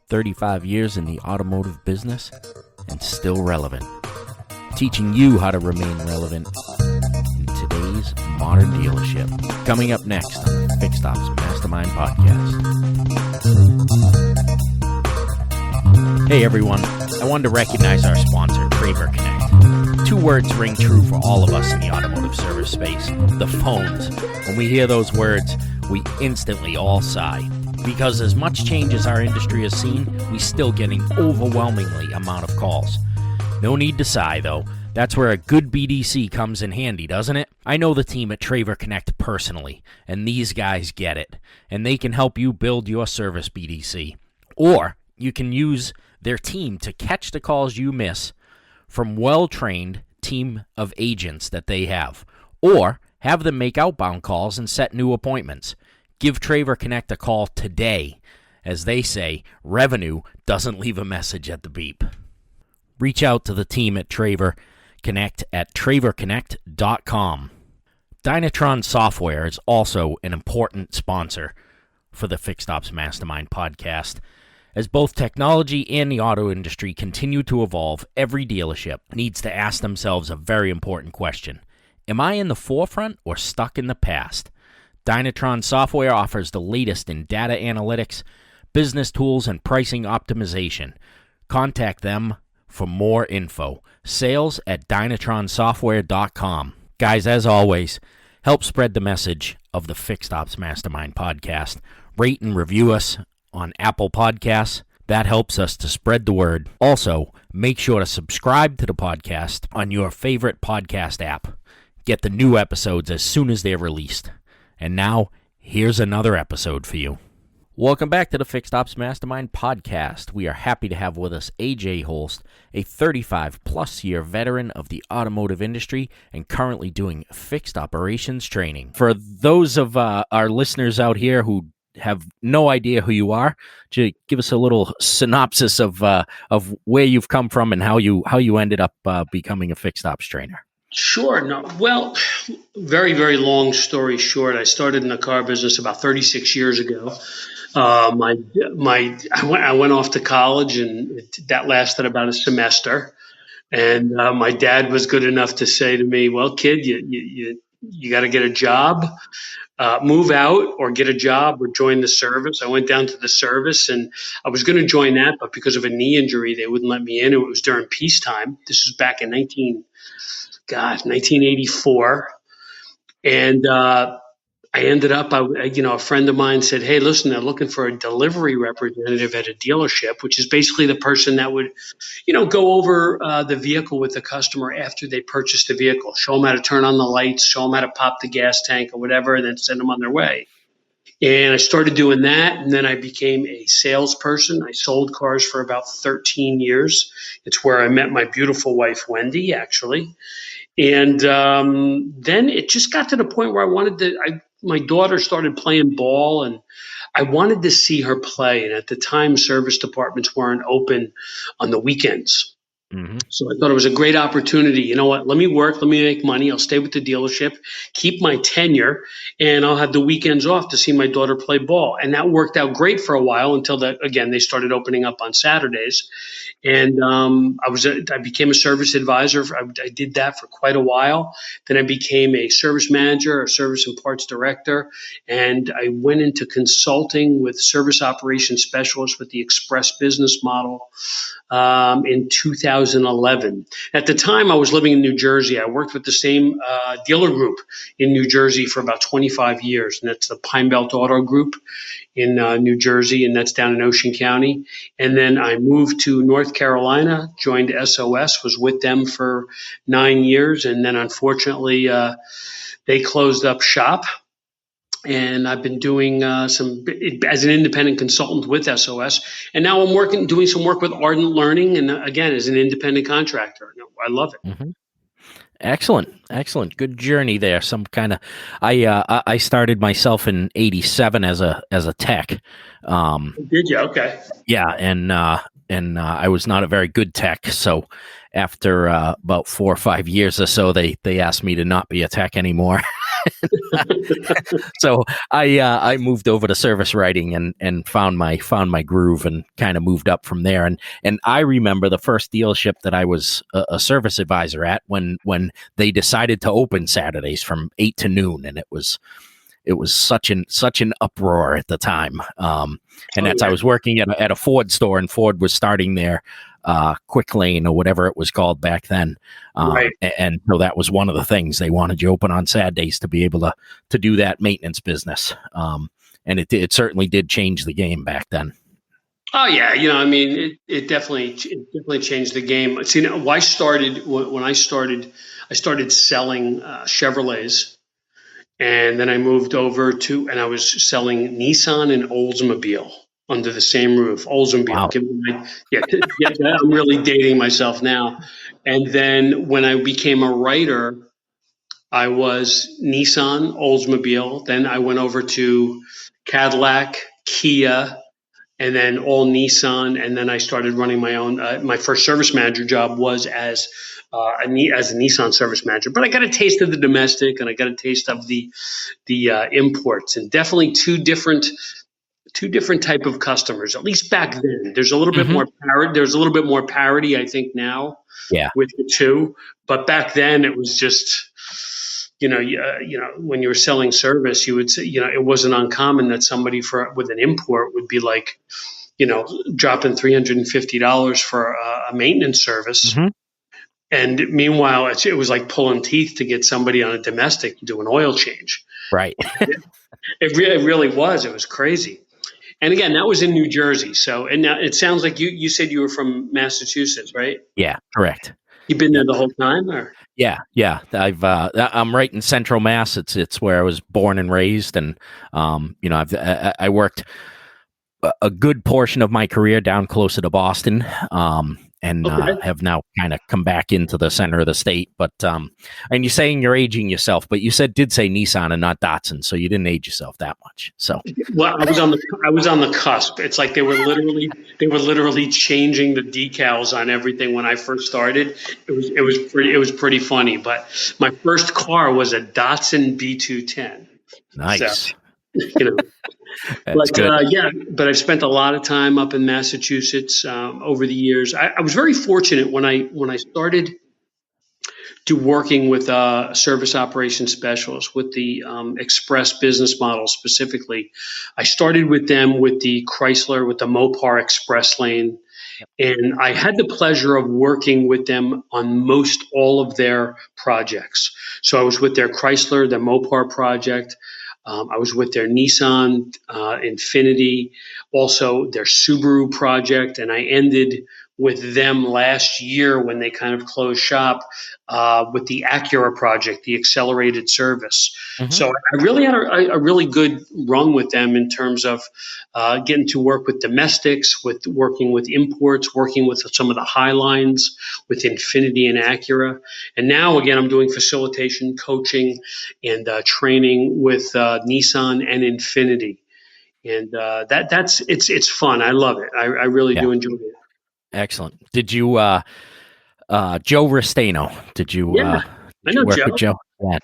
35 years in the automotive business and still relevant. Teaching you how to remain relevant in today's modern dealership. Coming up next on the Fixed Ops Mastermind Podcast. Hey everyone, I wanted to recognize our sponsor, Traver Connect. Two words ring true for all of us in the automotive service space: the phones. When we hear those words, we instantly all sigh. Because as much change as our industry has seen, we still get an overwhelmingly amount of calls. No need to sigh, though. That's where a good BDC comes in handy, doesn't it? I know the team at Traver Connect personally, and these guys get it. And they can help you build your service BDC. Or you can use their team to catch the calls you miss from well-trained team of agents that they have. Or have them make outbound calls and set new appointments. Give Traver Connect a call today. As they say, revenue doesn't leave a message at the beep. Reach out to the team at Traver Connect at traverconnect.com. Dynatron Software is also an important sponsor for the Fixed Ops Mastermind podcast. As both technology and the auto industry continue to evolve, every dealership needs to ask themselves a very important question. Am I in the forefront or stuck in the past? Dynatron Software offers the latest in data analytics, business tools, and pricing optimization. Contact them for more info. Sales at DynatronSoftware.com. Guys, as always, help spread the message of the Fixed Ops Mastermind podcast. Rate and review us on Apple Podcasts. That helps us to spread the word. Also, make sure to subscribe to the podcast on your favorite podcast app. Get the new episodes as soon as they're released. And now, here's another episode for you. Welcome back to the Fixed Ops Mastermind podcast. We are happy to have with us AJ Holst, a 35-plus year veteran of the automotive industry and currently doing fixed operations training. For those of our listeners out here who have no idea who you are, give us a little synopsis of where you've come from and how you ended up becoming a fixed ops trainer. Sure. No. Well, very, very long story short, I started in the car business about 36 years ago. I went off to college, and that lasted about a semester. And my dad was good enough to say to me, "Well, kid, you got to get a job, move out, or get a job, or join the service." I went down to the service, and I was going to join that, but because of a knee injury, they wouldn't let me in. It was during peacetime. This was back in 1984. And I ended up, a friend of mine said, "Hey, listen, they're looking for a delivery representative at a dealership," which is basically the person that would, go over the vehicle with the customer after they purchased the vehicle, show them how to turn on the lights, show them how to pop the gas tank or whatever, and then send them on their way. And I started doing that, and then I became a salesperson. I sold cars for about 13 years. It's where I met my beautiful wife, Wendy, actually. And then it just got to the point where my daughter started playing ball, and I wanted to see her play. And at the time, service departments weren't open on the weekends. Mm-hmm. So I thought it was a great opportunity. You know what? Let me work. Let me make money. I'll stay with the dealership, keep my tenure, and I'll have the weekends off to see my daughter play ball. And that worked out great for a while until they started opening up on Saturdays. And I became a service advisor. I did that for quite a while. Then I became a service manager, a service and parts director, and I went into consulting with service operations specialists with the express business model in 2011. At the time, I was living in New Jersey. I worked with the same dealer group in New Jersey for about 25 years, and that's the Pine Belt Auto Group in New Jersey, and that's down in Ocean County. And then I moved to North Carolina, joined SOS, was with them for 9 years, and then unfortunately they closed up shop. And I've been doing as an independent consultant with SOS, and now I'm doing some work with Ardent Learning, and again as an independent contractor. I love it. Mm-hmm. Excellent. Good journey there. I started myself in '87 as a tech. Did you? Okay. Yeah, and I was not a very good tech. So after about 4 or 5 years or so, they asked me to not be a tech anymore. So I moved over to service writing and found my groove and kind of moved up from there. And I remember the first dealership that I was a service advisor at when they decided to open Saturdays from 8 to noon, and it was such an uproar at the time. And that's I was working at a Ford store, and Ford was starting their Quick Lane or whatever it was called back then. Right. And so that was one of the things they wanted you open on Saturdays to be able to do that maintenance business. And it certainly did change the game back then. Oh yeah, I mean, it definitely changed the game. See, now, when I started selling Chevrolets, and then I moved over and I was selling Nissan and Oldsmobile under the same roof. Oldsmobile. Wow. Yeah, I'm really dating myself now. And then when I became a writer, I was Nissan, Oldsmobile. Then I went over to Cadillac, Kia, and then all Nissan. And then I started running my own. My first service manager job was as a Nissan service manager. But I got a taste of the domestic, and I got a taste of the imports, and definitely two different type of customers. At least back then, there's a little bit more parity. There's a little bit more parity, I think, now. Yeah. With the two, but back then it was just. When you were selling service, you would say, it wasn't uncommon that somebody with an import would be like, dropping $350 for a maintenance service. Mm-hmm. And meanwhile, it was like pulling teeth to get somebody on a domestic to do an oil change. Right. It really was. It was crazy. And again, that was in New Jersey. So, and now it sounds like you said you were from Massachusetts, right? Yeah, correct. You've been there the whole time, or? Yeah. I'm right in Central Mass. It's where I was born and raised, and I worked a good portion of my career down closer to Boston, and have now kind of come back into the center of the state. But and you're saying you're aging yourself, but you did say Nissan and not Datsun, so you didn't age yourself that much. So well, I was on the cusp. It's like they were literally changing the decals on everything when I first started. It was pretty funny. But my first car was a Datsun B210. Nice. So, That's good. But I've spent a lot of time up in Massachusetts over the years. I was very fortunate when I started working with service operations specialists with the express business model specifically. I started with them with the Chrysler, with the Mopar Express Lane. And I had the pleasure of working with them on most all of their projects. So I was with their Chrysler, the Mopar project. I was with their Nissan Infiniti, also their Subaru project, and I ended with them last year when they kind of closed shop with the Acura project, the accelerated service. Mm-hmm. So I really had a really good run with them in terms of getting to work with domestics, with working with imports, working with some of the high lines with Infiniti and Acura. And now, again, I'm doing facilitation, coaching, and training with Nissan and Infiniti. And it's fun. I love it. I really do enjoy it. Excellent. Did you, Joe Restaino? Did you? Yeah, I know work Joe. With Joe. Yeah,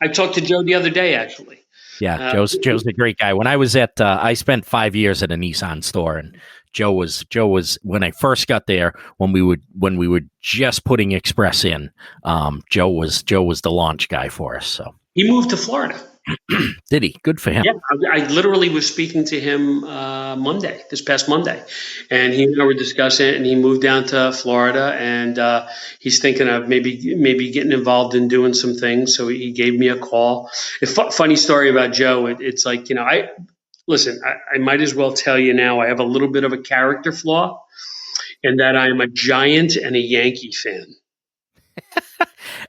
I talked to Joe the other day, actually. Yeah, Joe's a great guy. When I was I spent 5 years at a Nissan store, and Joe was when I first got there, when we were just putting Express in. Joe was the launch guy for us. So he moved to Florida. Did he? Good for him. Yeah, I literally was speaking to him this past Monday, and he and I were discussing it, and he moved down to Florida, and he's thinking of maybe getting involved in doing some things. So he gave me a call. Funny story about Joe. It's like, I might as well tell you now, I have a little bit of a character flaw, in that I am a Giant and a Yankee fan.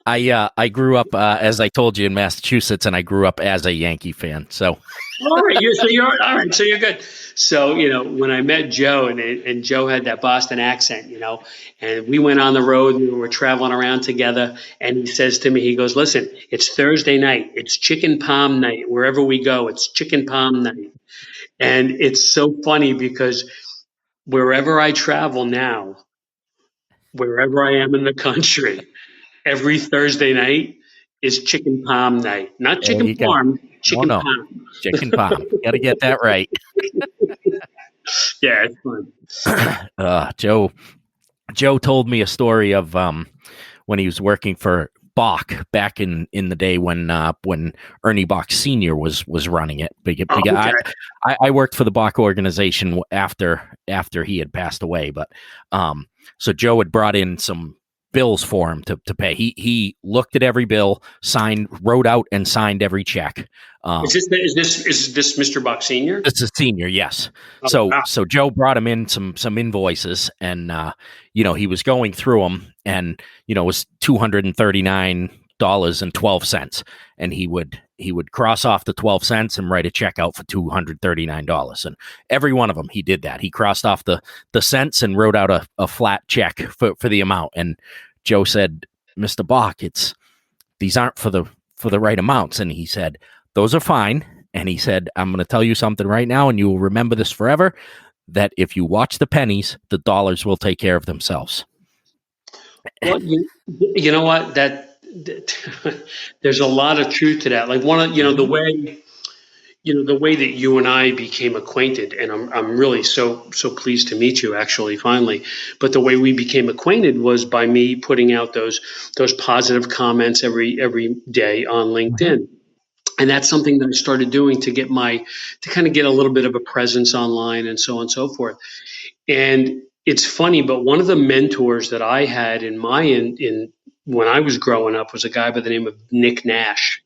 I grew up, as I told you, in Massachusetts, and I grew up as a Yankee fan. So, all right, so you're good. So when I met Joe, and Joe had that Boston accent, and we went on the road and we were traveling around together, and he says to me, he goes, "Listen, it's Thursday night, it's chicken palm night. Wherever we go, it's chicken palm night." And it's so funny because wherever I travel now, wherever I am in the country, every Thursday night is chicken palm night. Not There chicken you go. parm, No, chicken no. palm. Chicken palm. Got to get that right. Yeah, it's fun. Joe told me a story of when he was working for Bach back in the day when Ernie Bach Sr. was running it. Oh, okay. I worked for the Bach organization after he had passed away, but so Joe had brought in some bills for him to pay. He looked at every bill, wrote out and signed every check. Is this Mr. Bach Sr.? It's a senior, yes. Oh, wow. So Joe brought him in some invoices, and he was going through them, and it was $239.12, and he would cross off the 12 cents and write a check out for $239, and every one of them he did that. He crossed off the cents and wrote out a flat check for the amount. And Joe said, "Mr. Bach, these aren't for the right amounts," and he said, "Those are fine." And he said, "I'm going to tell you something right now, and you will remember this forever, that if you watch the pennies, the dollars will take care of themselves." Well, you know what? That there's a lot of truth to that. Like the way that you and I became acquainted, and I'm really so pleased to meet you actually finally. But the way we became acquainted was by me putting out those positive comments every day on LinkedIn. Mm-hmm. And that's something that I started doing to kind of get a little bit of a presence online and so on and so forth. And it's funny, but one of the mentors that I had in when I was growing up was a guy by the name of Nick Nash.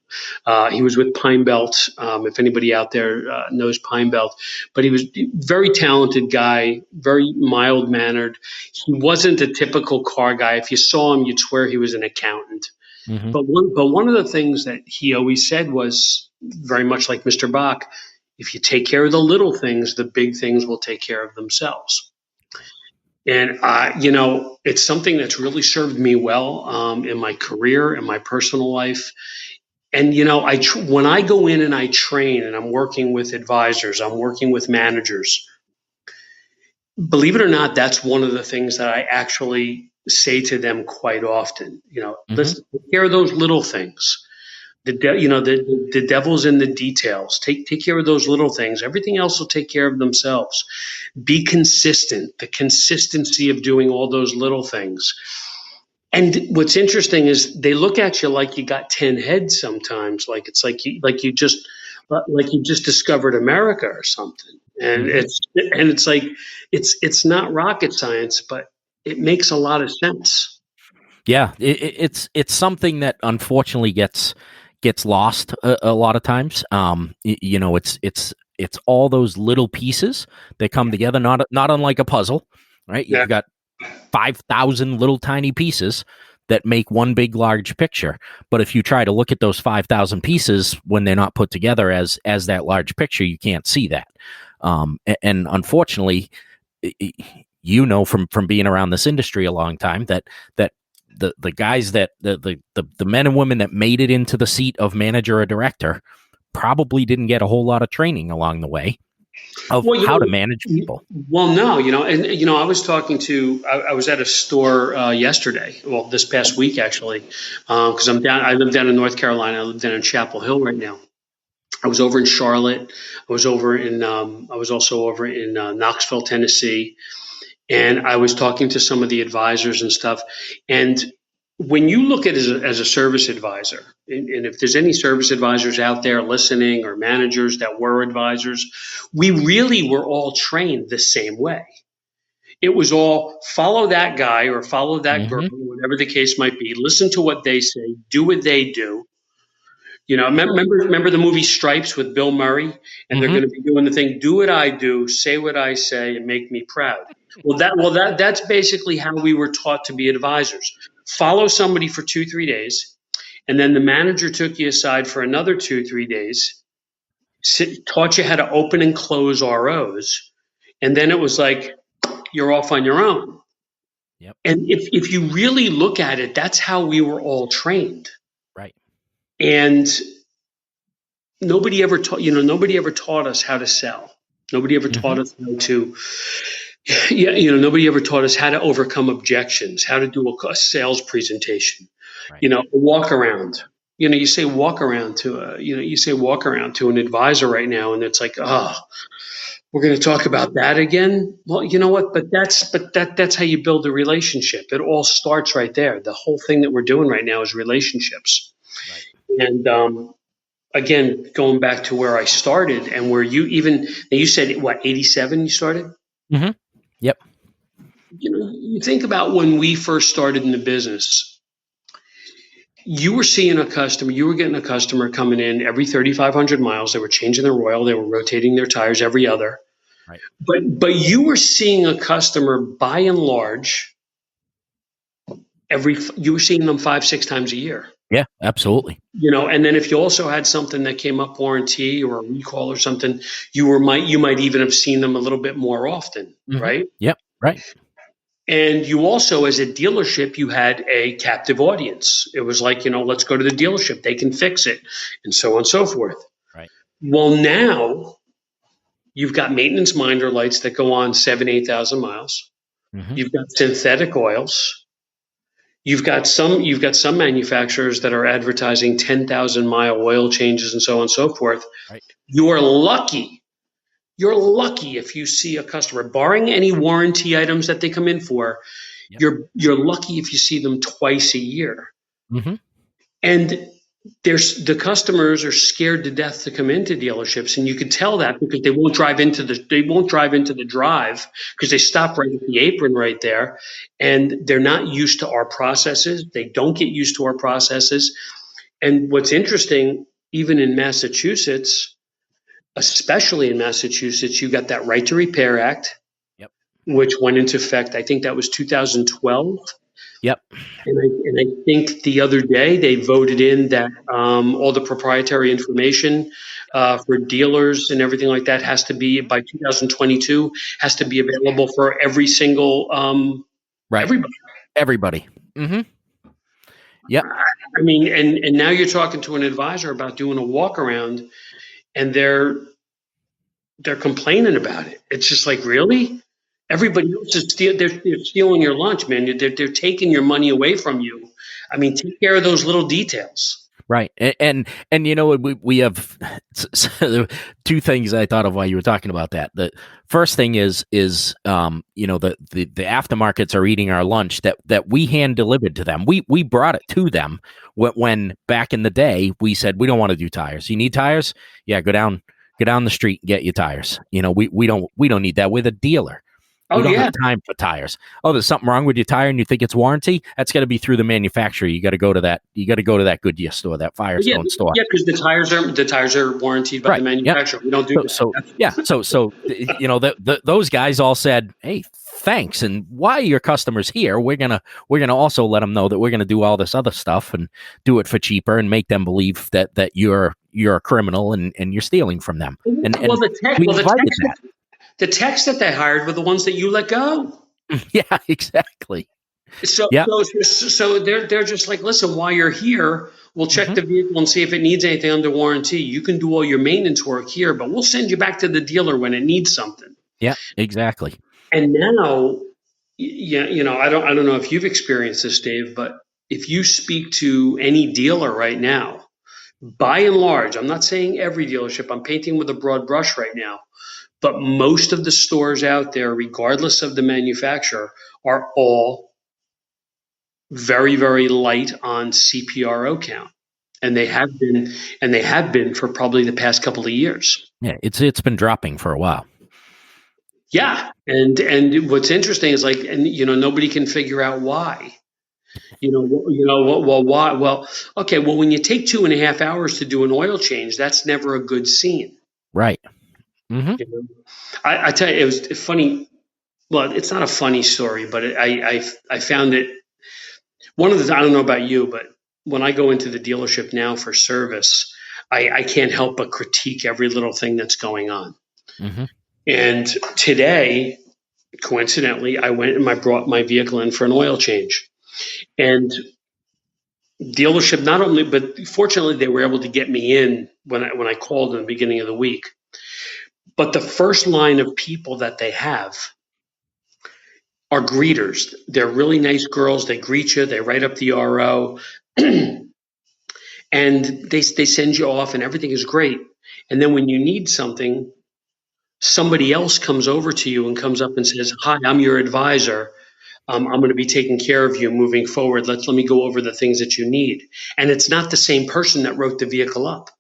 He was with Pine Belt. If anybody out there knows Pine Belt, but he was a very talented guy, very mild mannered. He wasn't a typical car guy. If you saw him, you'd swear he was an accountant. Mm-hmm. But one of the things that he always said was very much like Mr. Bach: if you take care of the little things, the big things will take care of themselves. And it's something that's really served me well in my career, in my personal life. And when I go in and I train, and I'm working with advisors, I'm working with managers. Believe it or not, that's one of the things that I actually say to them quite often. Mm-hmm. Let's take care of those little things. The devil's in the details. Take care of those little things. Everything else will take care of themselves. Be consistent. The consistency of doing all those little things. And what's interesting is they look at you like you got 10 heads sometimes. Like it's like you just discovered America or something. And mm-hmm. it's not rocket science, but it makes a lot of sense. Yeah, it's something that unfortunately gets lost a lot of times. It's all those little pieces that come together, not unlike a puzzle, right? You've got 5,000 little tiny pieces that make one big large picture. But if you try to look at those 5,000 pieces when they're not put together as that large picture, you can't see that. And unfortunately, from being around this industry a long time, that the guys that the men and women that made it into the seat of manager or director probably didn't get a whole lot of training along the way of how to manage people. Well, no, and I was talking to, I was at a store yesterday, well, this past week actually, because I live down in North Carolina. I live down in Chapel Hill right now. I was over in Charlotte. I was also over in Knoxville, Tennessee. And I was talking to some of the advisors and stuff. And when you look at it as a service advisor, and if there's any service advisors out there listening or managers that were advisors, we really were all trained the same way. It was all follow that guy or follow that mm-hmm. girl, whatever the case might be. Listen to what they say. Do what they do. Remember the movie Stripes with Bill Murray? And mm-hmm. they're going to be doing the thing, do what I do, say what I say, and make me proud. That's basically how we were taught to be advisors. Follow somebody for 2-3 days, and then the manager took you aside for another 2-3 days, taught you how to open and close ROs, and then it was like you're off on your own. Yep. And if you really look at it, that's how we were all trained. Right. And nobody ever taught us how to sell. Nobody ever mm-hmm. taught us how to. Nobody ever taught us how to overcome objections, how to do a sales presentation, right. A walk around, you say walk around to an advisor right now, and it's like, oh, we're going to talk about that again. Well, you know what? That's how you build a relationship. It all starts right there. The whole thing that we're doing right now is relationships. Right. And again, going back to where I started and where you said what, 87 you started? Mm-hmm. Yep. You think about when we first started in the business. You were seeing a customer, you were getting a customer coming in every 3,500 miles. They were changing their oil, they were rotating their tires every other. Right. But you were seeing a customer by and large you were seeing them 5-6 times a year. Yeah, absolutely. And then if you also had something that came up warranty or a recall or something, you might even have seen them a little bit more often, Mm-hmm. right? Yep. Right. And you also, as a dealership, you had a captive audience. It was like, let's go to the dealership. They can fix it, and so on and so forth. Right. Well, now you've got maintenance minder lights that go on 7,000-8,000 miles. Mm-hmm. You've got synthetic oils. You've got some manufacturers that are advertising 10,000-mile oil changes and so on and so forth. Right. You're lucky. You're lucky if you see a customer, barring any warranty items that they come in for. Yep. You're lucky if you see them twice a year. Mm-hmm. And the customers are scared to death to come into dealerships, and you can tell that because they won't drive into the drive because they stop right at the apron right there, and they're not used to our processes. They don't get used to our processes. And what's interesting, even in Massachusetts, especially in Massachusetts, you got that Right to Repair Act, yep, which went into effect. I think that was 2012. Yep. And I think the other day they voted in that all the proprietary information for dealers and everything like that has to be, by 2022, has to be available for every single right. Everybody. Mm-hmm. Yep. I mean, and now you're talking to an advisor about doing a walk around, and they're complaining about it. It's just like, really? Everybody else is they're stealing your lunch, man. They're taking your money away from you. I mean, take care of those little details. Right. And we have two things I thought of while you were talking about that. The first thing is the aftermarkets are eating our lunch that we hand delivered to them. We brought it to them when back in the day we said, we don't want to do tires. You need tires? Yeah, go down the street and get your tires. We don't need that. We're the dealer. We don't have time for tires. Oh, there's something wrong with your tire and you think it's warranty? That's got to be through the manufacturer. You got to go to that. You got to go to that Goodyear store, that Firestone store. Yeah, because the tires are warranted by the manufacturer. Yep. We don't do that. Those guys all said, "Hey, thanks." And while your customers here, we're gonna also let them know that we're gonna do all this other stuff and do it for cheaper and make them believe that you're a criminal and you're stealing from them. The techs that they hired were the ones that you let go. Yeah, exactly. So they're just like, listen, while you're here, we'll check the vehicle and see if it needs anything under warranty. You can do all your maintenance work here, but we'll send you back to the dealer when it needs something. Yeah, exactly. And now, I don't know if you've experienced this, Dave, but if you speak to any dealer right now, by and large, I'm not saying every dealership, I'm painting with a broad brush right now, but most of the stores out there, regardless of the manufacturer, are all very, very light on CPRO count. And they have been for probably the past couple of years. Yeah, it's been dropping for a while. Yeah. And what's interesting is nobody can figure out why. Why? Well, okay, well, when you take 2.5 hours to do an oil change, that's never a good scene. Right. Mm-hmm. I tell you, it was funny. Well, it's not a funny story, but I found it. I don't know about you, but when I go into the dealership now for service, I can't help but critique every little thing that's going on. Mm-hmm. And today, coincidentally, I went and I brought my vehicle in for an oil change. And dealership not only, but fortunately, they were able to get me in when I called in the beginning of the week. But the first line of people that they have are greeters. They're really nice girls. They greet you. They write up the RO. And and they send you off, and everything is great. And then when you need something, somebody else comes over to you and comes up and says, "Hi, I'm your advisor. I'm going to be taking care of you moving forward. Let me go over the things that you need." And it's not the same person that wrote the vehicle up.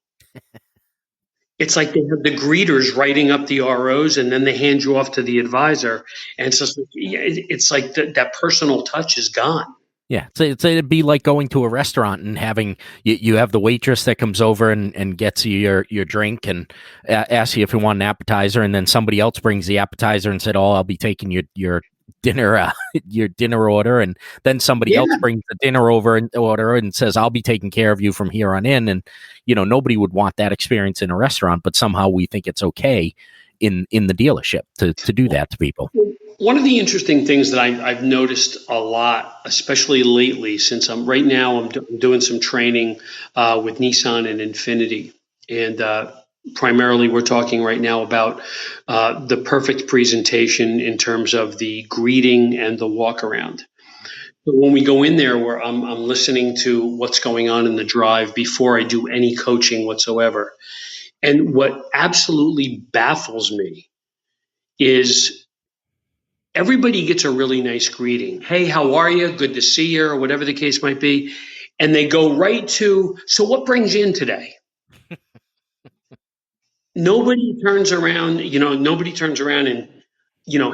It's like they have the greeters writing up the ROs, and then they hand you off to the advisor. And it's just, it's like that personal touch is gone. Yeah, so it'd be like going to a restaurant and having you have the waitress that comes over and gets you your drink and asks you if you want an appetizer, and then somebody else brings the appetizer and said, "Oh, I'll be taking your dinner your dinner order," and then somebody else brings the dinner order and says, "I'll be taking care of you from here on in." And nobody would want that experience in a restaurant, but somehow we think it's okay in the dealership to do that to people. One of the interesting things that I've noticed a lot, especially lately, since I'm doing some training with Nissan and Infiniti, and primarily we're talking right now about the perfect presentation in terms of the greeting and the walk around. But when we go in there, where I'm listening to what's going on in the drive before I do any coaching whatsoever, and what absolutely baffles me is everybody gets a really nice greeting. "Hey, how are you? Good to see you," or whatever the case might be. And they go right to, "So what brings you in today?" Nobody turns around, and,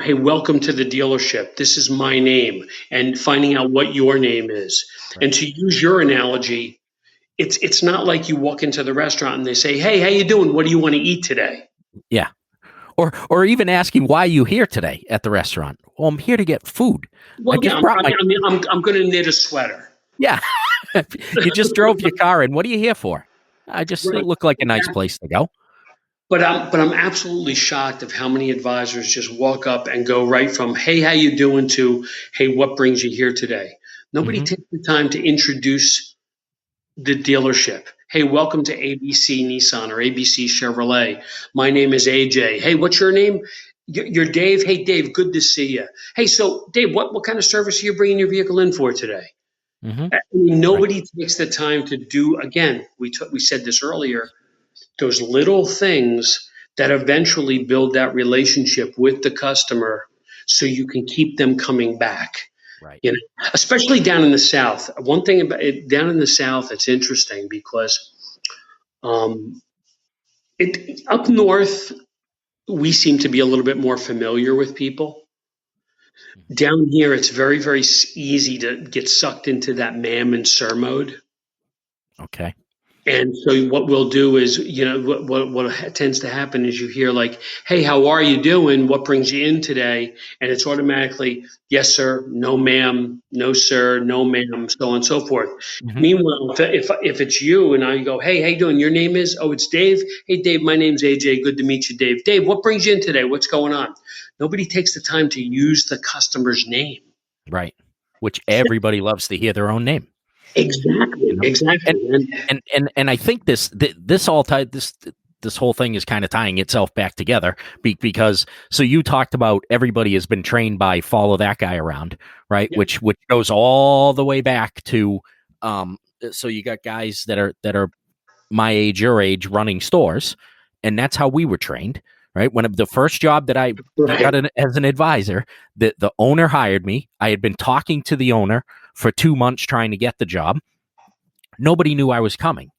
"Hey, welcome to the dealership. This is my name," and finding out what your name is. Right. And to use your analogy, it's not like you walk into the restaurant and they say, "Hey, how you doing? What do you want to eat today?" Yeah. Or even asking, "Why are you here today at the restaurant?" "Well, I'm here to get food." Well, I'm going to knit a sweater. Yeah. You just drove your car in. What are you here for? I just look like a nice place to go. But I'm absolutely shocked of how many advisors just walk up and go right from, "Hey, how you doing?" to, "Hey, what brings you here today?" Nobody takes the time to introduce the dealership. "Hey, welcome to ABC Nissan or ABC Chevrolet. My name is AJ. Hey, what's your name?" "You're Dave. Hey, Dave, good to see you. Hey, so Dave, what kind of service are you bringing your vehicle in for today?" I mean, nobody takes the time to do, again, we said this earlier, those little things that eventually build that relationship with the customer so you can keep them coming back. Right. Especially down in the South. One thing about it, down in the South, it's interesting because up north, we seem to be a little bit more familiar with people. Down here, it's very, very easy to get sucked into that ma'am and sir mode. Okay. And so what we'll do is, what tends to happen is you hear like, "Hey, how are you doing? What brings you in today?" And it's automatically, "Yes, sir," "No, ma'am," "No, sir," "No, ma'am," so on and so forth. Meanwhile, if it's you and I go, "Hey, how you doing? Your name is?" "Oh, it's Dave. Hey, Dave, my name's AJ. Good to meet you, Dave. Dave, what brings you in today? What's going on?" Nobody takes the time to use the customer's name. Right. Which everybody loves to hear their own name. Exactly. Exactly. And I think this whole thing is kind of tying itself back together because so you talked about everybody has been trained by follow that guy around, right? Yep. Which goes all the way back to so you got guys that are my age, your age, running stores, and that's how we were trained, right? When the first job that I got as an advisor, the owner hired me. I had been talking to the owner for 2 months trying to get the job. Nobody knew I was coming.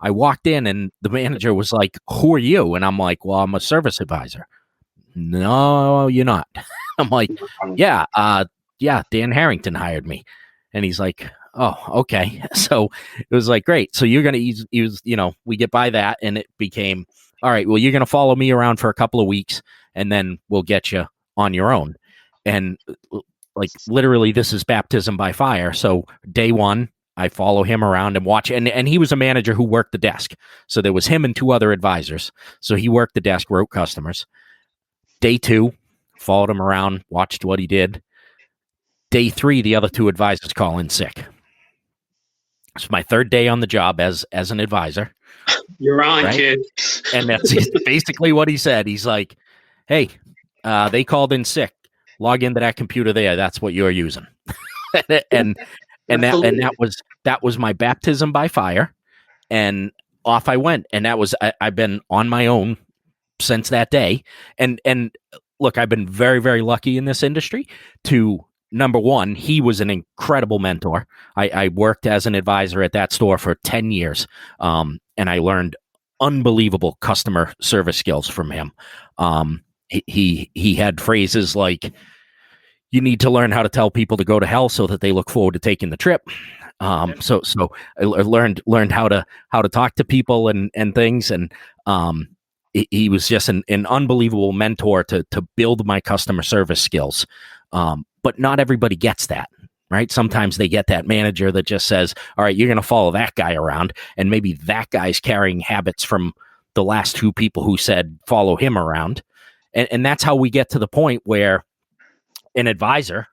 I walked in and the manager was like, "Who are you?" And I'm like, "Well, I'm a service advisor." "No, you're not." I'm like, yeah, Dan Harrington hired me. And he's like, "Oh, okay." So it was like, great. So you're going to use, we get by that. And it became, all right, well, you're going to follow me around for a couple of weeks and then we'll get you on your own. And like, literally, this is baptism by fire. So day one, I follow him around and watch. And he was a manager who worked the desk. So there was him and 2 other advisors. So he worked the desk, wrote customers. Day 2, followed him around, watched what he did. Day 3, the other 2 advisors call in sick. It's my 3rd day on the job as an advisor. You're on, right? Kid. And that's basically what he said. He's like, "Hey, they called in sick. Log into that computer there. That's what you're using." and that was my baptism by fire. and off I went. And that was, I've been on my own since that day. And look, I've been very, very lucky in this industry to, number one, he was an incredible mentor. I worked as an advisor at that store for 10 years. And I learned unbelievable customer service skills from him. He had phrases like, you need to learn how to tell people to go to hell so that they look forward to taking the trip. So I learned how to talk to people and things. And he was just an unbelievable mentor to build my customer service skills. But not everybody gets that, right? Sometimes they get that manager that just says, all right, you're going to follow that guy around. And maybe that guy's carrying habits from the last two people who said, follow him around. And that's how we get to the point where an advisor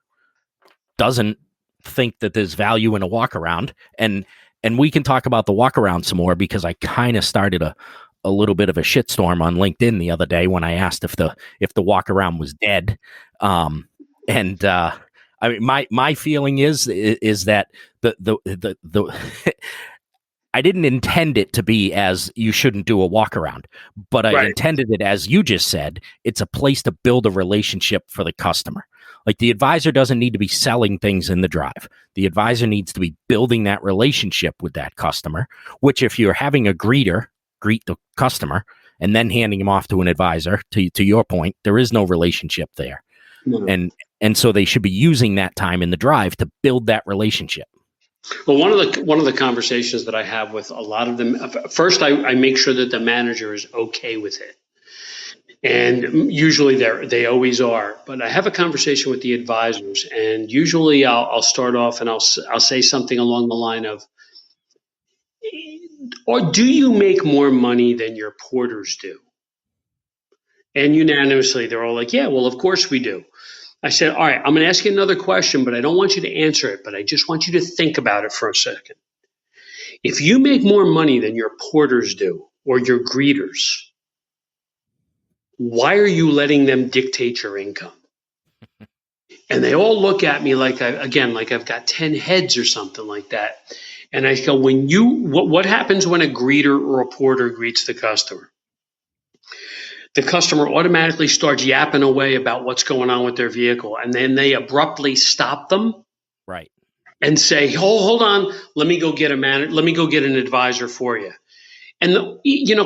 doesn't think that there's value in a walk around. And we can talk about the walk around some more, because I kind of started a little bit of a shitstorm on LinkedIn the other day when I asked if the walk around was dead. I mean, my feeling is that the I didn't intend it to be as you shouldn't do a walk around, but I intended it, as you just said, it's a place to build a relationship for the customer. Like, the advisor doesn't need to be selling things in the drive. The advisor needs to be building that relationship with that customer, which, if you're having a greeter greet the customer and then handing him off to an advisor, to your point, there is no relationship there. Mm-hmm. And so they should be using that time in the drive to build that relationship. Well, one of the conversations that I have with a lot of them, first I make sure that the manager is okay with it. And usually they always are. But I have a conversation with the advisors, and usually I'll start off and I'll say something along the line of, or do you make more money than your porters do? And unanimously, they're all like, yeah, well, of course we do. I said, all right, I'm going to ask you another question, but I don't want you to answer it, but I just want you to think about it for a second. If you make more money than your porters do, or your greeters, why are you letting them dictate your income? And they all look at me like I've got 10 heads or something like that. And I go, what happens when a greeter or a porter greets the customer? The customer automatically starts yapping away about what's going on with their vehicle, and then they abruptly stop them, right, and say, hold on, let me go get an advisor for you. And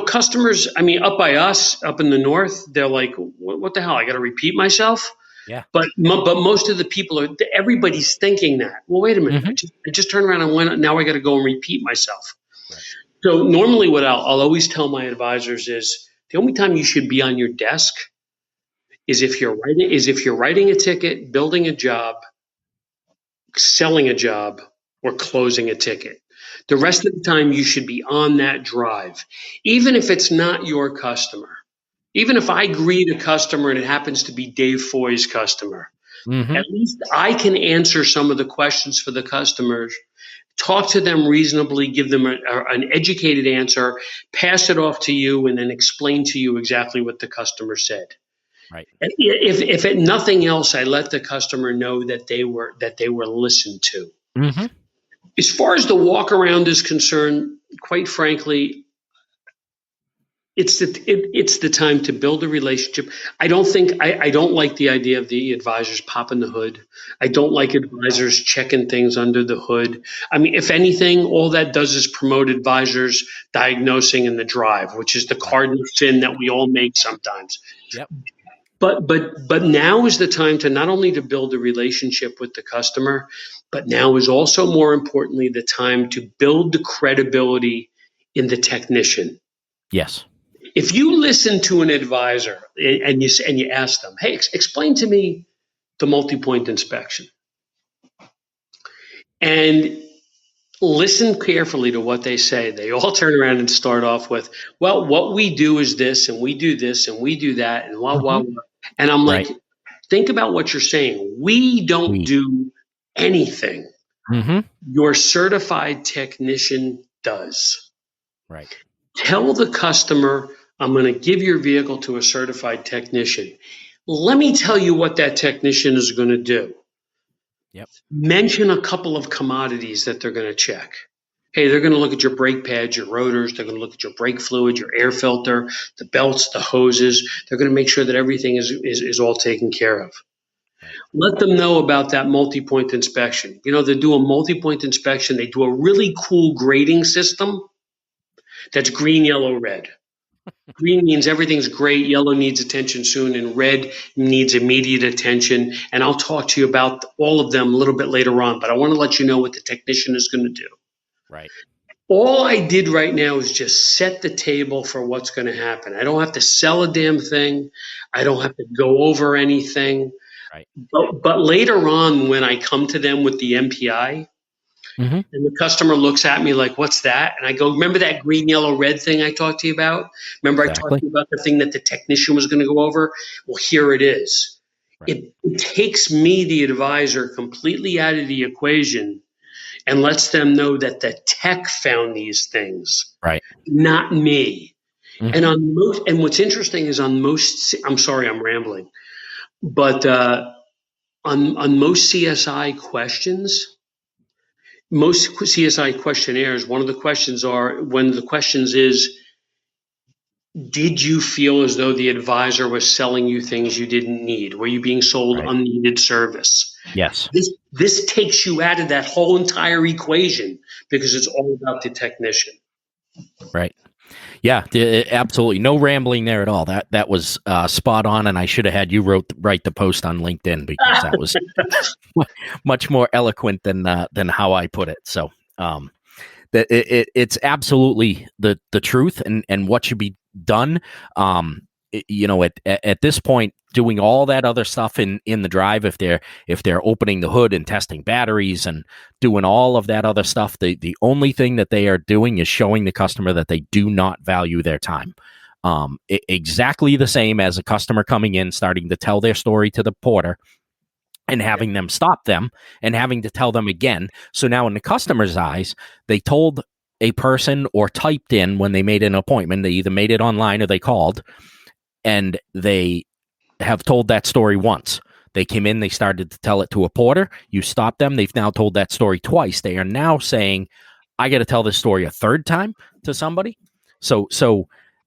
customers, I mean, up by us, up in the north, they're like, what the hell? I got to repeat myself. Yeah. But most of the people everybody's thinking that. Well, wait a minute. Mm-hmm. I just turned around and went. Now I got to go and repeat myself. Right. So normally, what I'll always tell my advisors is, the only time you should be on your desk is if you're writing a ticket, building a job, selling a job, or closing a ticket. The rest of the time you should be on that drive, even if it's not your customer. Even if I greet a customer and it happens to be Dave Foy's customer, mm-hmm. At least I can answer some of the questions for the customers, talk to them reasonably, give them an educated answer, pass it off to you, and then explain to you exactly what the customer said. Right. And if at nothing else, I let the customer know that they were listened to. Mm-hmm. As far as the walk around is concerned, quite frankly, it's the time to build a relationship. I don't like the idea of the advisors popping the hood. I don't like advisors checking things under the hood. I mean, if anything, all that does is promote advisors diagnosing in the drive, which is the cardinal sin that we all make sometimes. Yep. But now is the time to not only to build a relationship with the customer, but now is also, more importantly, the time to build the credibility in the technician. Yes. If you listen to an advisor and you ask them, hey, explain to me the multi-point inspection, and listen carefully to what they say, they all turn around and start off with, well, what we do is this, and we do this, and we do that, and blah. And I'm like, think about what you're saying. We don't do anything. Mm-hmm. Your certified technician does. Right. Tell the customer, I'm going to give your vehicle to a certified technician. Let me tell you what that technician is going to do. Yep. Mention a couple of commodities that they're going to check. Hey, they're going to look at your brake pads, your rotors. They're going to look at your brake fluid, your air filter, the belts, the hoses. They're going to make sure that everything is all taken care of. Right. Let them know about that multi-point inspection. They do a multi-point inspection. They do a really cool grading system that's green, yellow, red. Green means everything's great, yellow needs attention soon, and red needs immediate attention. And I'll talk to you about all of them a little bit later on, but I want to let you know what the technician is going to do. Right. All I did right now is just set the table for what's going to happen. I don't have to sell a damn thing. I don't have to go over anything. Right. But later on, when I come to them with the MPI, Mm-hmm. and the customer looks at me like, what's that? And I go, remember that green, yellow, red thing I talked to you about? Remember I talked to you about the thing that the technician was going to go over? Well, here it is. Right. It takes me, the advisor, completely out of the equation and lets them know that the tech found these things, Right. not me. Mm-hmm. And what's interesting is I'm sorry, I'm rambling, but on most CSI questions, most CSI questionnaires, one of the questions is, did you feel as though the advisor was selling you things you didn't need? Were you being sold unneeded service? Yes. This takes you out of that whole entire equation because it's all about the technician. Right. Yeah, absolutely. No rambling there at all. That was spot on, and I should have had you write the post on LinkedIn because that was much more eloquent than how I put it. So it's absolutely the truth and what should be done. At this point, doing all that other stuff in the drive, if they're opening the hood and testing batteries and doing all of that other stuff, the only thing that they are doing is showing the customer that they do not value their time. Exactly the same as a customer coming in, starting to tell their story to the porter and having them stop them and having to tell them again. So now in the customer's eyes, they told a person or typed in when they made an appointment, they either made it online or they called, and they have told that story once. They came in, they started to tell it to a porter. You stopped them. They've now told that story twice. They are now saying, I got to tell this story a third time to somebody. So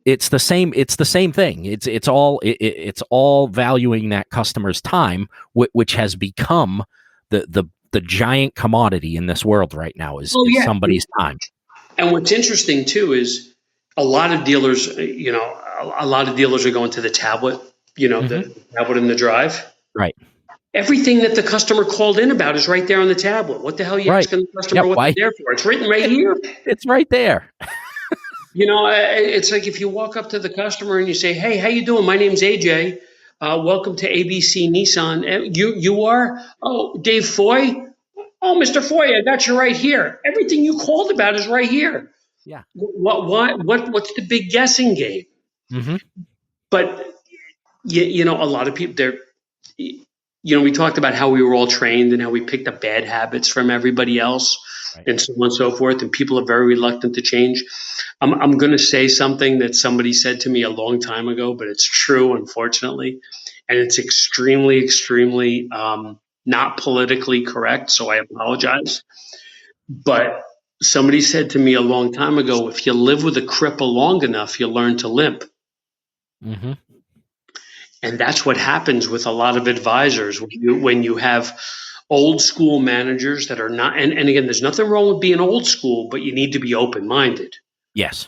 it's the same thing. It's all valuing that customer's time, which has become the giant commodity in this world right now is somebody's time. And what's interesting too is a lot of dealers, a lot of dealers are going to the tablet, the tablet in the drive. Right. Everything that the customer called in about is right there on the tablet. What the hell are you asking the customer what they're there for? It's written right here. It's right there. It's like if you walk up to the customer and you say, hey, how you doing? My name's AJ. Welcome to ABC Nissan. You are? Oh, Dave Foy? Oh, Mr. Foy, I got you right here. Everything you called about is right here. Yeah. What's the big guessing game? Mm-hmm. But a lot of people, we talked about how we were all trained and how we picked up bad habits from everybody else, and so on and so forth. And people are very reluctant to change. I'm going to say something that somebody said to me a long time ago, but it's true, unfortunately, and it's extremely, extremely not politically correct. So I apologize. But somebody said to me a long time ago, if you live with a cripple long enough, you learn to limp. Mm-hmm. And that's what happens with a lot of advisors when you have old school managers that are not, and again, there's nothing wrong with being old school, but you need to be open-minded. Yes,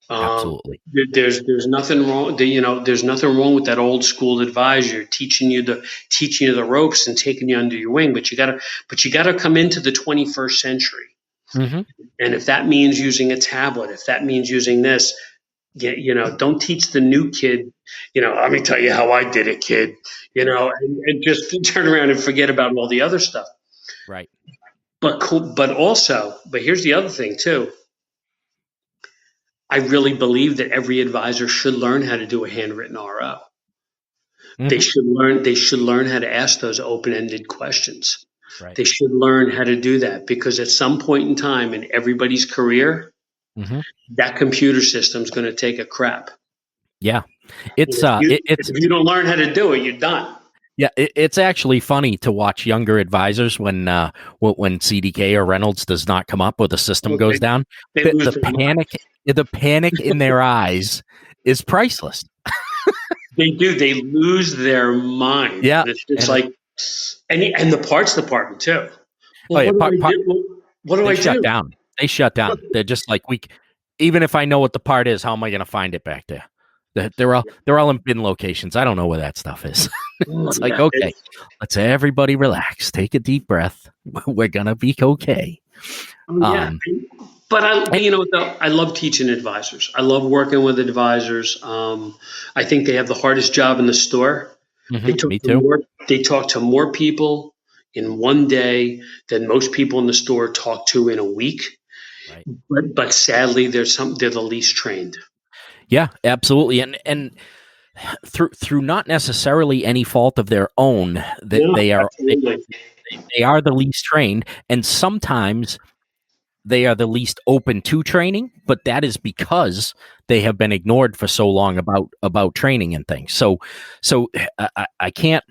absolutely. There's nothing wrong. There's nothing wrong with that old school advisor teaching you the ropes and taking you under your wing. But you gotta come into the 21st century. Mm-hmm. And if that means using a tablet, if that means using this, don't teach the new kid, let me tell you how I did it, kid, and just turn around and forget about all the other stuff. Right. But here's the other thing too. I really believe that every advisor should learn how to do a handwritten RO. Mm-hmm. They should learn how to ask those open-ended questions. Right. They should learn how to do that because at some point in time in everybody's career, mm-hmm. that computer system is going to take a crap. Yeah, if you don't learn how to do it, you're done. Yeah, it's actually funny to watch younger advisors when CDK or Reynolds does not come up or the system Oh, goes down. they The, lose the their mind. panic in their eyes is priceless. They do. They lose their mind. Yeah, And it's just and it, like, and the parts department too. oh Well, yeah, what do I do? Well, what do they I shut do? down. They shut down. They're just like even if I know what the part is, how am I going to find it back there? They're all in bin locations. I don't know where that stuff is. Oh, It's like, yeah. okay, let's everybody relax, take a deep breath. We're gonna be okay. Oh, yeah. Um, But and- you know, though, I love teaching advisors. I love working with advisors. I think they have the hardest job in the store. They talk me to too. more. They talk to more people in one day than most people in the store talk to in a week. Right. But sadly, they're the least trained. Yeah, absolutely. And through not necessarily any fault of their own, that Yeah, they are absolutely. they are the least trained, and sometimes they are the least open to training, but that is because they have been ignored for so long about training and things. So I can't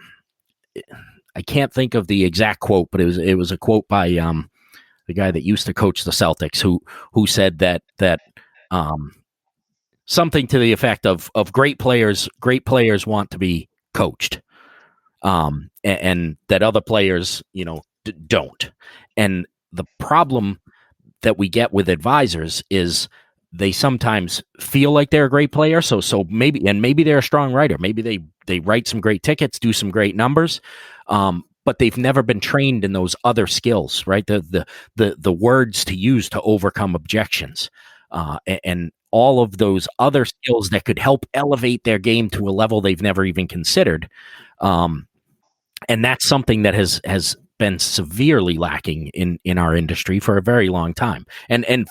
think of the exact quote, but it was a quote by the guy that used to coach the Celtics who said that um, something to the effect of great players want to be coached, and that other players don't. And the problem that we get with advisors is they sometimes feel like they're a great player, so maybe they're a strong writer, maybe they write some great tickets, do some great numbers, but they've never been trained in those other skills, right? The words to use to overcome objections, and all of those other skills that could help elevate their game to a level they've never even considered. And that's something that has been severely lacking in our industry for a very long time. And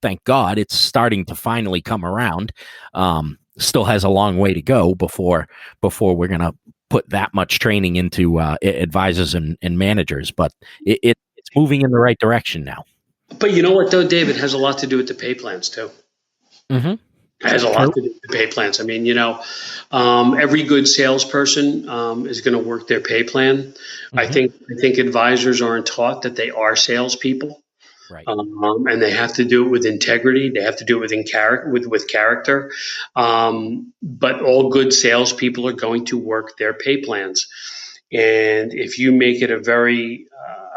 thank God it's starting to finally come around. Still has a long way to go before we're going to put that much training into advisors and managers, but it's moving in the right direction now. But you know what, though, David, has a lot to do with the pay plans too. Mm-hmm. It has a lot to do with the pay plans. I mean, every good salesperson is going to work their pay plan. Mm-hmm. I think advisors aren't taught that they are salespeople. Right. And they have to do it with integrity. They have to do it with character. But all good salespeople are going to work their pay plans. And if you make it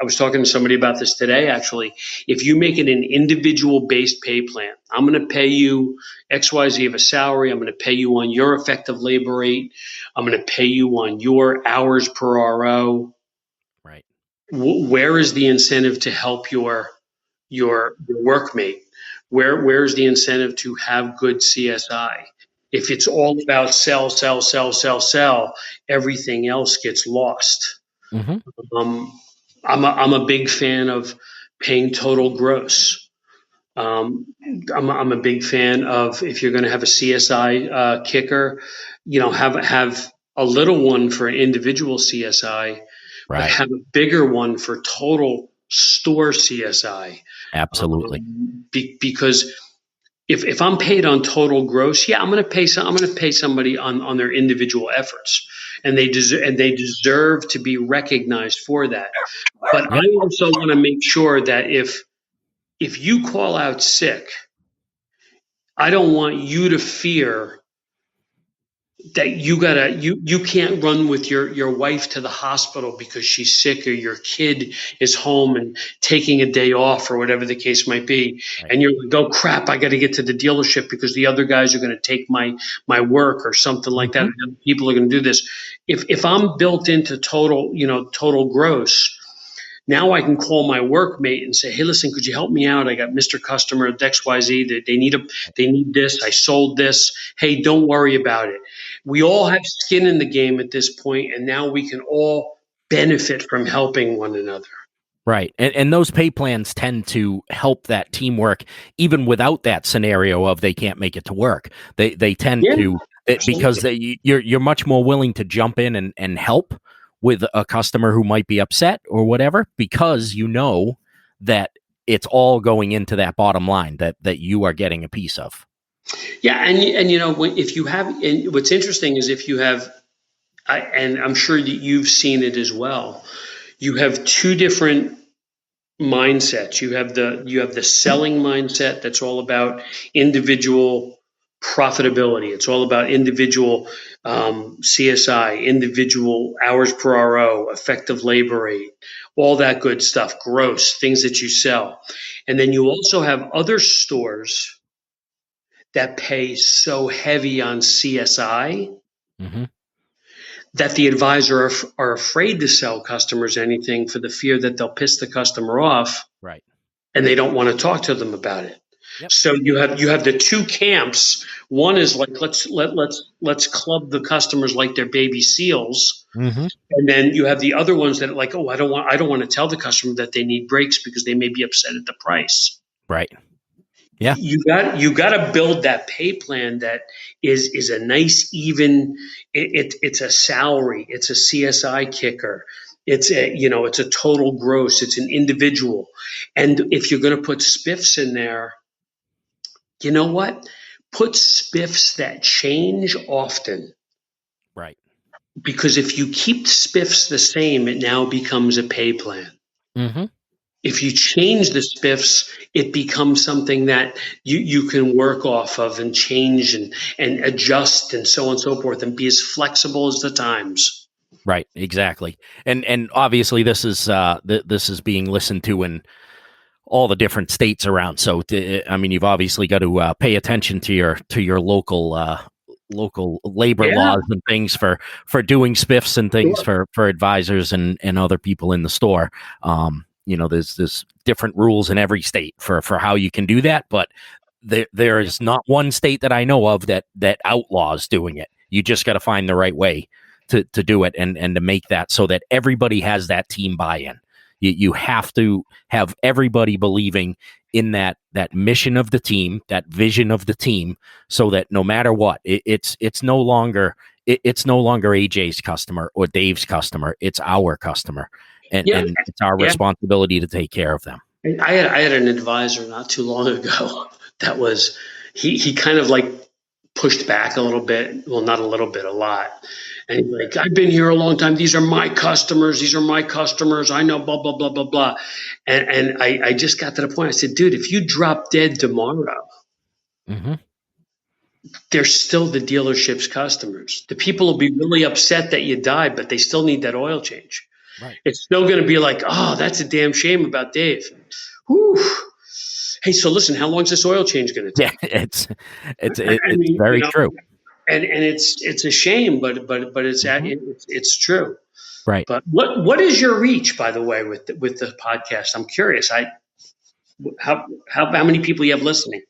I was talking to somebody about this today, actually. If you make it an individual based pay plan, I'm going to pay you XYZ of a salary. I'm going to pay you on your effective labor rate. I'm going to pay you on your hours per RO. Right. Where is the incentive to help your workmate? Where's the incentive to have good CSI? If it's all about sell, sell, sell, sell, sell, everything else gets lost. Mm-hmm. I'm a big fan of paying total gross. I'm a big fan of, if you're going to have a CSI kicker, have a little one for an individual CSI, but Right. have a bigger one for total store CSI. Absolutely. Because if I'm paid on total gross, yeah, I'm going to pay somebody on their individual efforts, and they deserve to be recognized for that. But Yep. I also want to make sure that if you call out sick, I don't want you to fear that you can't run with your wife to the hospital because she's sick, or your kid is home and taking a day off, or whatever the case might be. Right. And you're like, oh crap, I got to get to the dealership because the other guys are going to take my work, or something like that. Mm-hmm. People are going to do this. If I'm built into total gross, now I can call my workmate and say, hey, listen, could you help me out? I got Mr. Customer XYZ. They need this. I sold this. Hey, don't worry about it. We all have skin in the game at this point, and now we can all benefit from helping one another. Right. And those pay plans tend to help that teamwork, even without that scenario of they can't make it to work. They tend to, because you're much more willing to jump in and help with a customer who might be upset or whatever, because you know that it's all going into that bottom line that you are getting a piece of. Yeah, and if you have, and what's interesting is if you have and I'm sure that you've seen it as well. You have two different mindsets. You have the selling mindset that's all about individual profitability. It's all about individual CSI, individual hours per RO, effective labor rate, all that good stuff, gross things that you sell. And then you also have other stores that pay so heavy on CSI Mm-hmm. that the advisor are afraid to sell customers anything for the fear that they'll piss the customer off, Right. and they don't want to talk to them about it. Yep. So you have the two camps. One is like let's club the customers like they're baby seals, Mm-hmm. and then you have the other ones that are like, oh, I don't want to tell the customer that they need brakes because they may be upset at the price. Right. Yeah. You got to build that pay plan that is a nice even. It's a salary. It's a CSI kicker. It's a total gross. It's an individual. And if you're going to put spiffs in there, you know what? Put spiffs that change often. Right. Because if you keep spiffs the same, it now becomes a pay plan. Mm-hmm. If you change the spiffs, it becomes something that you can work off of and change and adjust and so on and so forth and be as flexible as the times. Right. Exactly. And obviously this is this is being listened to in all the different states around. So I mean, you've obviously got to pay attention to your local labor laws and things for doing spiffs and things for advisors and other people in the store. There's different rules in every state for how you can do that, but there is not one state that I know of that outlaws doing it. You just got to find the right way to do it and to make that so that everybody has that team buy-in. You have to have everybody believing in that mission of the team, that vision of the team, so that no matter what, it's no longer AJ's customer or Dave's customer. It's our customer, and it's our responsibility to take care of them. I had an advisor not too long ago that was he kind of like pushed back a little bit. Well, not a little bit, a lot. And he's like, I've been here a long time. These are my customers. These are my customers. I know, blah, blah, blah, blah, blah. And I just got to the point. I said, dude, if you drop dead tomorrow, mm-hmm. they're still the dealership's customers. The people will be really upset that you died, but they still need that oil change. Right. It's still going to be like, oh, that's a damn shame about Dave. Whew. Hey, so listen, how long is this oil change going to take? Yeah, it's very true. And it's a shame, but it's true. Right. But what is your reach, by the way, with the podcast? I'm curious. How many people you have listening?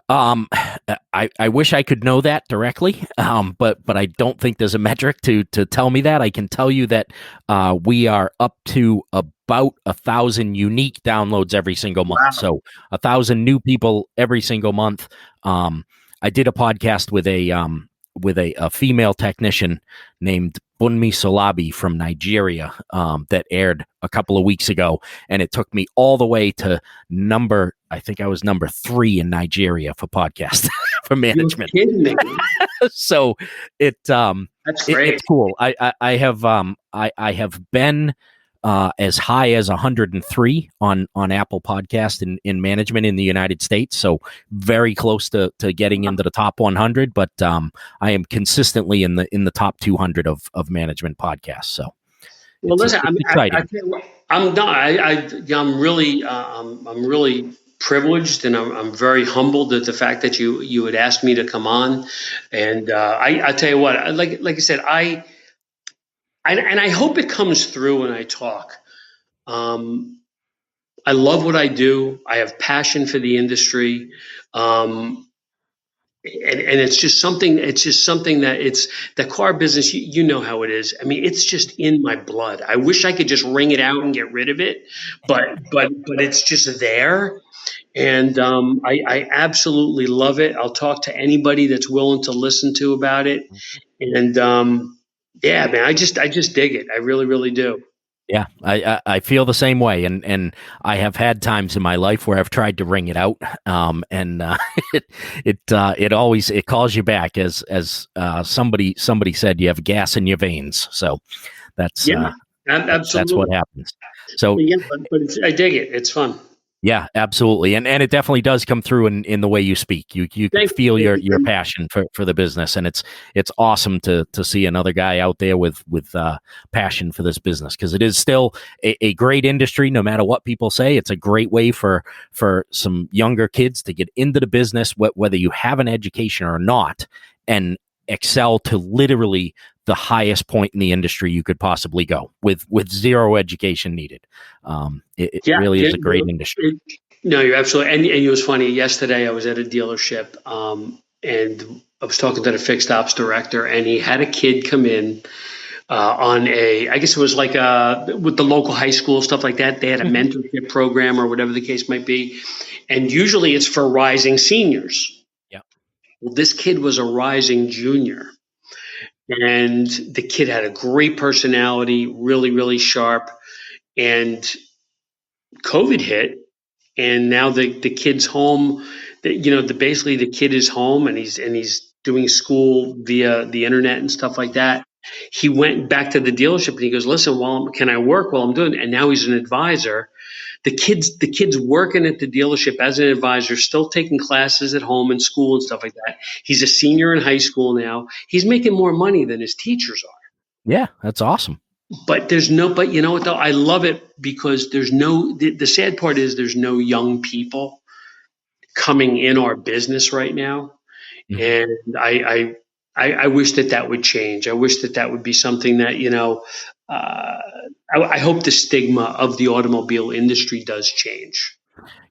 I wish I could know that directly, but I don't think there's a metric to tell me that. I can tell you that we are up to about 1,000 unique downloads every single month. Wow. So 1,000 new people every single month. I did a podcast with a female technician named Bunmi Solabi from Nigeria that aired a couple of weeks ago, and it took me all the way to I think I was number 3 in Nigeria for podcast for management. You're kidding me. So that's great. It's cool. I have been as high as 103 on Apple Podcast in management in the United States. So very close to getting into the top 100, but I am consistently in the top 200 of management podcasts. So, well, listen, it's exciting. I'm really privileged, and I'm very humbled at the fact that you would ask me to come on. And I tell you what, like I said, and I hope it comes through when I talk. I love what I do. I have passion for the industry. And it's just something that it's the car business. You know how it is. I mean, it's just in my blood. I wish I could just wring it out and get rid of it, but it's just there. And I absolutely love it. I'll talk to anybody that's willing to listen to about it. And yeah, man, I just dig it. I really, really do. Yeah, I feel the same way, and I have had times in my life where I've tried to wring it out, and it always it calls you back as somebody said, you have gas in your veins. So that's that's what absolutely. happens. So Yeah, but I dig it. It's fun. yeah, absolutely, and it definitely does come through in the way you speak. You can Thank feel you. your passion for the business, and it's awesome to see another guy out there with passion for this business, because it is still a great industry. No matter what people say, it's a great way for some younger kids to get into the business, whether you have an education or not, and excel to literally the highest point in the industry you could possibly go with zero education needed. It really is a great industry. No, you're absolutely. And it was funny. Yesterday, I was at a dealership, and I was talking to the fixed ops director, and he had a kid come in on I guess it was like with the local high school, stuff like that. They had a mentorship program or whatever the case might be. And usually it's for rising seniors. Yeah. Well, this kid was a rising junior. And the kid had a great personality, really, really sharp. And COVID hit, and now the kid's home. Basically the kid is home, and he's doing school via the internet and stuff like that. He went back to the dealership and he goes, "Listen, can I work while I'm doing it?" And now he's an advisor. The kid's working at the dealership as an advisor, still taking classes at home and school and stuff like that. He's a senior in high school now. He's making more money than his teachers are. Yeah, that's awesome. But you know what though? I love it because the sad part is there's no young people coming in our business right now. Mm-hmm. And I wish that would change. I wish that would be something that, I hope the stigma of the automobile industry does change.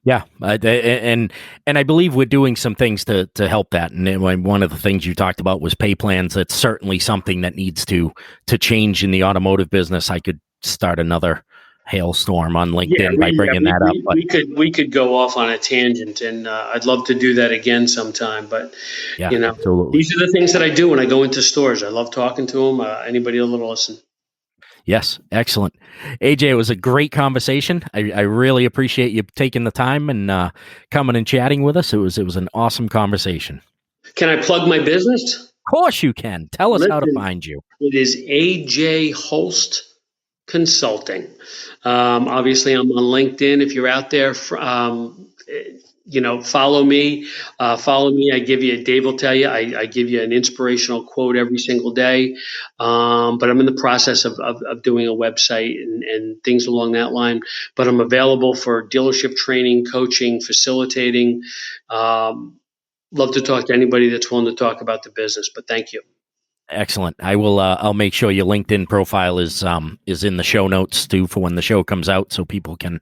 Yeah, and I believe we're doing some things to help that. And one of the things you talked about was pay plans. That's certainly something that needs to change in the automotive business. I could start another hailstorm on LinkedIn by bringing that up. But we could go off on a tangent, and I'd love to do that again sometime. But absolutely. These are the things that I do when I go into stores. I love talking to them. Anybody will listen. Yes, excellent. AJ, it was a great conversation. I really appreciate you taking the time and coming and chatting with us. It was an awesome conversation. Can I plug my business? Of course you can. Tell us how to find you. It is AJ Holst Consulting. Obviously, I'm on LinkedIn. If you're out there, follow me. I give you, Dave will tell you, I give you an inspirational quote every single day. But I'm in the process of doing a website and things along that line. But I'm available for dealership training, coaching, facilitating. Love to talk to anybody that's willing to talk about the business. But thank you. Excellent. I will. I'll make sure your LinkedIn profile is in the show notes too for when the show comes out, so people can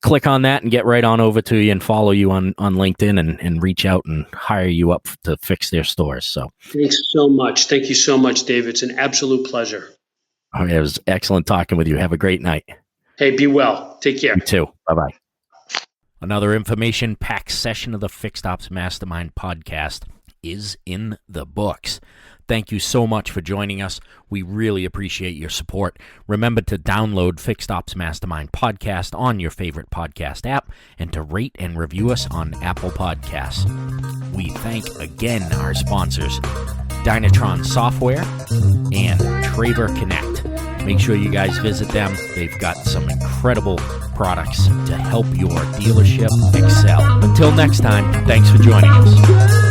click on that and get right on over to you and follow you on LinkedIn and reach out and hire you up to fix their stores. So thanks so much. Thank you so much, Dave. It's an absolute pleasure. It was excellent talking with you. Have a great night. Hey, be well. Take care. You too. Bye-bye. Another information-packed session of the Fixed Ops Mastermind podcast is in the books. Thank you so much for joining us. We really appreciate your support. Remember to download Fixed Ops Mastermind podcast on your favorite podcast app and to rate and review us on Apple Podcasts. We thank again our sponsors, Dynatron Software and Traver Connect. Make sure you guys visit them. They've got some incredible products to help your dealership excel. Until next time, thanks for joining us.